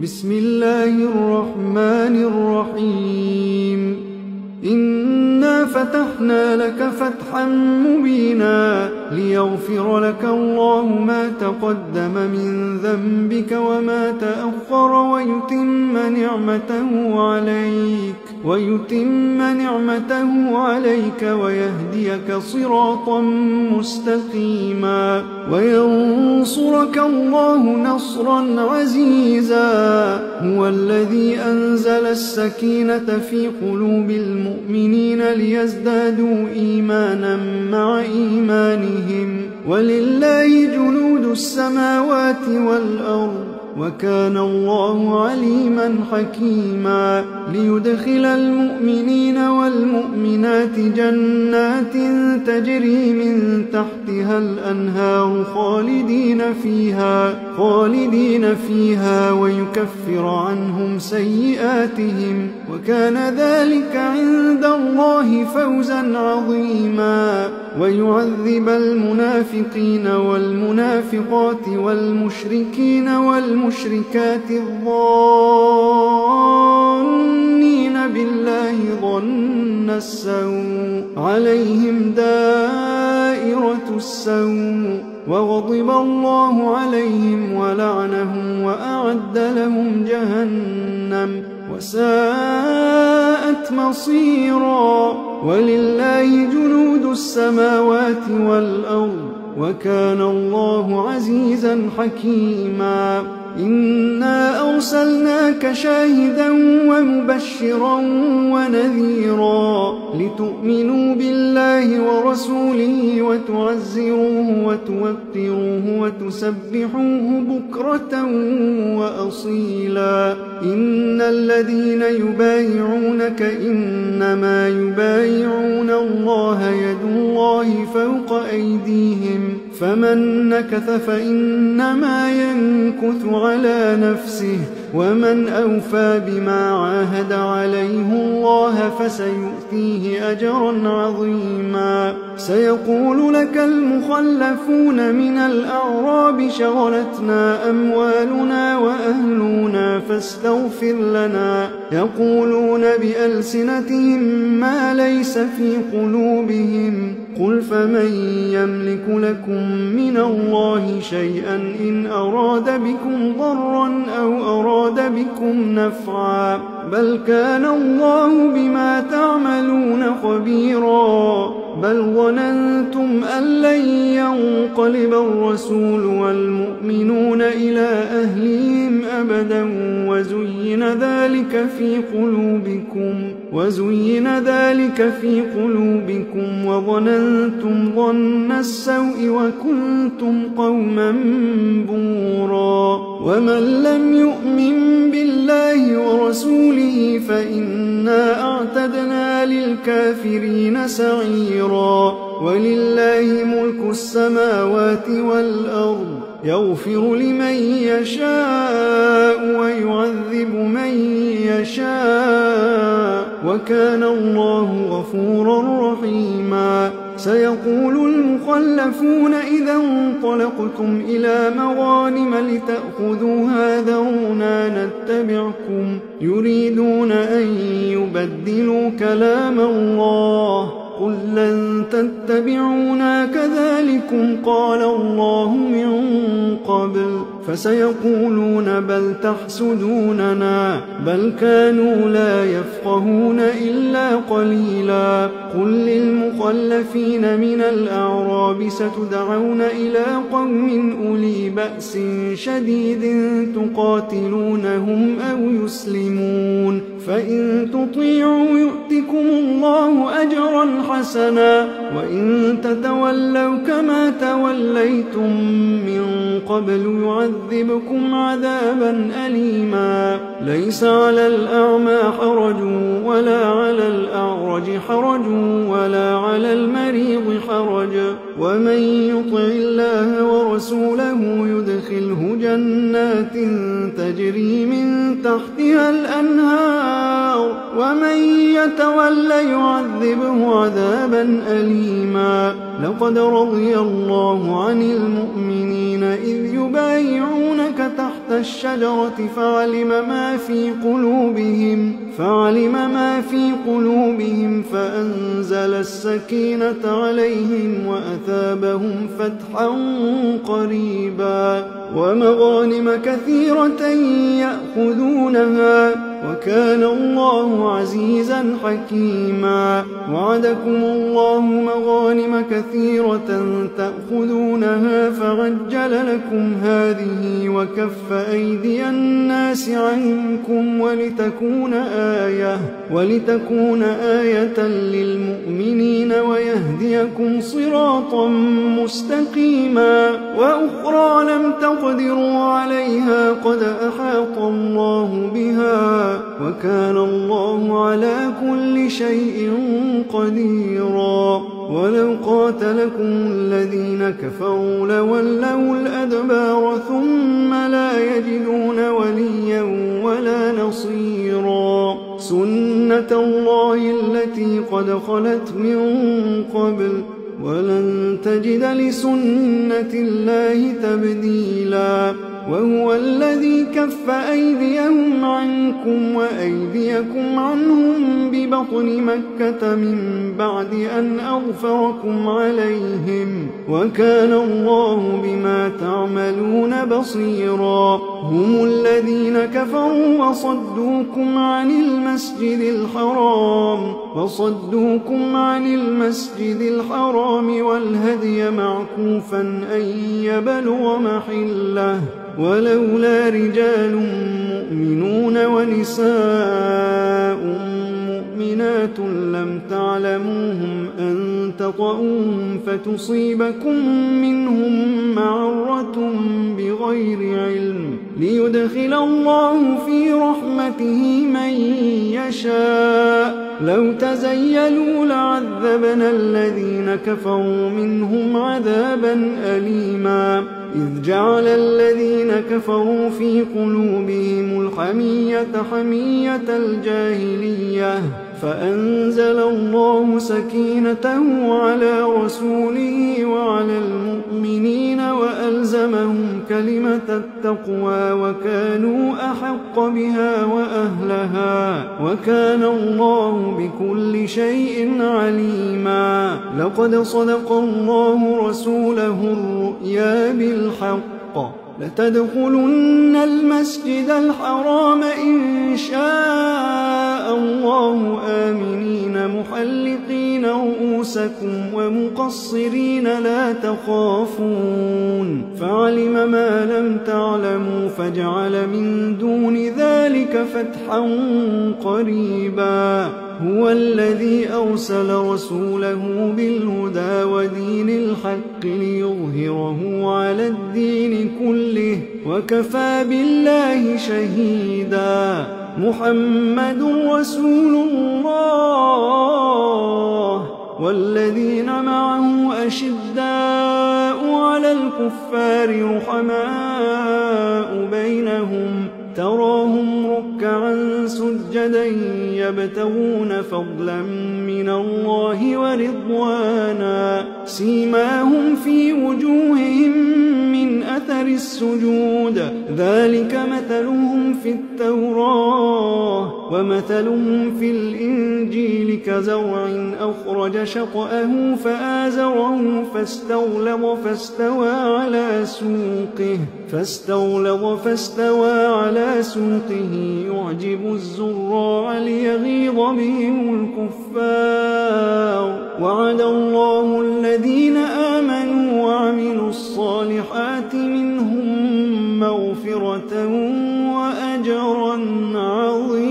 بسم الله الرحمن الرحيم إنا فتحنا لك فتحا مبينا ليغفر لك الله ما تقدم من ذنبك وما تأخر ويتم نعمته عليك ويهديك صراطا مستقيما وينصرك الله نصرا عزيزا. هو الذي أنزل السكينة في قلوب المؤمنين ليزدادوا إيمانا مع إيمانهم ولله جنود السماوات والأرض وكان الله عليما حكيما. ليدخل المؤمنين والمؤمنات جنات تجري من تحتها الأنهار خالدين فيها ويكفر عنهم سيئاتهم وكان ذلك عند الله فوزا عظيما. ويعذب المنافقين والمنافقات والمشركين والمشركات الظانين بالله ظن السوء عليهم دائرة السوء وغضب الله عليهم ولعنهم وأعد لهم جهنم وساءت مصيرا. ولله جنود السماوات والأرض وكان الله عزيزا حكيما. إنا أرسلناك شاهدا ومبشرا ونذيرا لتؤمنوا بالله ورسوله وتعزروه وتوقروه وتسبحوه بكرة وأصيلا. إن الذين يبايعونك إنما يبايعون الله يد الله فوق أيديهم فمن نكث فإنما ينكث على نفسه ومن أوفى بما عاهد عليه الله فسيؤتيه أجرا عظيما. سيقول لك المخلفون من الأعراب شغلتنا أموالنا وأهلنا فاستغفر لنا يقولون بألسنتهم ما ليس في قلوبهم قل فمن يملك لكم من الله شيئا إن أراد بكم ضرا أو أراد بكم نفعا بل كان الله بما تعملون خبيرا. بل ظننتم أن لن ينقلب الرسول والمؤمنون إلى أهلهم أبدا وزين ذلك في قلوبكم وظننتم ظن السوء وكنتم قوما بورا. ومن لم يؤمن بالله ورسوله فإنا أعتدنا للكافرين سعيرا. ولله ملك السماوات والأرض يغفر لمن يشاء ويعذب من يشاء وكان الله غفورا رحيما. سيقول المخلفون إذا انطلقتم إلى مغانم لتأخذوها ذرونا نتبعكم يريدون أن يبدلوا كلام الله قل لن تتبعونا كذلكم قال الله من قبل فسيقولون بل تحسدوننا بل كانوا لا يفقهون إلا قليلا. قل للمخلفين من الأعراب ستدعون إلى قوم أولي بأس شديد تقاتلونهم أو يسلمون فإن تطيعوا يؤتكم الله أجرا حسنا وإن تتولوا كما توليتم من قبل يعذبكم عذابا أليما. ليس على الأعمى حرج ولا على الأعرج حرج ولا على المريض حرج ومن يطع الله ورسوله يدخله جنات تجري من تحتها الأنهار ومن يتول يعذبه عذابا أليما لقد رضي الله عن المؤمنين إذ يبايعونك تحت الشجرة فعلم ما في قلوبهم فأنزل السكينة عليهم وأثابهم فتحا قريبا ومغانم كثيرة يأخذونها وكان الله عزيزا حكيما وعدكم الله مغانم كثيرة تأخذونها فعجل لكم هذه وكف أيدي الناس عنكم ولتكون آية للمؤمنين ويهديكم صراطا مستقيما وأخرى لم تقدروا عليها قد أحاط الله بها وكان الله على كل شيء قديرا ولو قاتلكم الذين كفروا لولوا الأدبار ثم لا يجدون وليا ولا نصيرا سنة الله التي قد خلت من قبل ولن تجد لسنة الله تبديلا وهو الذي كف أيديهم عنكم وأيديكم عنهم ببطن مكة من بعد أن أغفركم عليهم وكان الله بما تعملون بصيرا هم الذين كفروا وصدوكم عن المسجد الحرام والهدي معكوفا أن يبلغ محله ولولا رجال مؤمنون ونساء مؤمنات لم تعلموهم أن تطؤوهم فتصيبكم منهم معرة بغير علم ليدخل الله في رحمته من يشاء لو تزيلوا لعذبنا الذين كفروا منهم عذابا أليما إذ جعل الذين كفروا في قلوبهم الحمية حمية الجاهلية فأنزل الله سكينته على رسوله وعلى المؤمنين وألزمهم كلمة التقوى وكانوا أحق بها وأهلها وكان الله بكل شيء عليما لقد صدق الله رسوله الرؤيا بالحق لتدخلن المسجد الحرام إن شاء الله آمنين محلقين رؤوسكم ومقصرين لا تخافون فعلم ما لم تعلموا فجعل من دون ذلك فتحا قريبا هو الذي أرسل رسوله بالهدى ودين الحق ليظهره على الدين كله وكفى بالله شهيدا محمد رسول الله والذين معه أشداء على الكفار رحماء بينهم تراهم ركعا سجدا يبتغون فضلا من الله ورضوانا سيماهم في وجوههم من أثر السجود ذلك مثلهم في التوراة ومثلهم في الإنجيل كزرع أخرج شطأه فآزره فاستغلظ فاستوى على سوقه يعجب الزراع ليغيظ بهم الكفار وعد الله الذين آمنوا وعملوا الصالحات منهم مغفرة وأجرا عظيما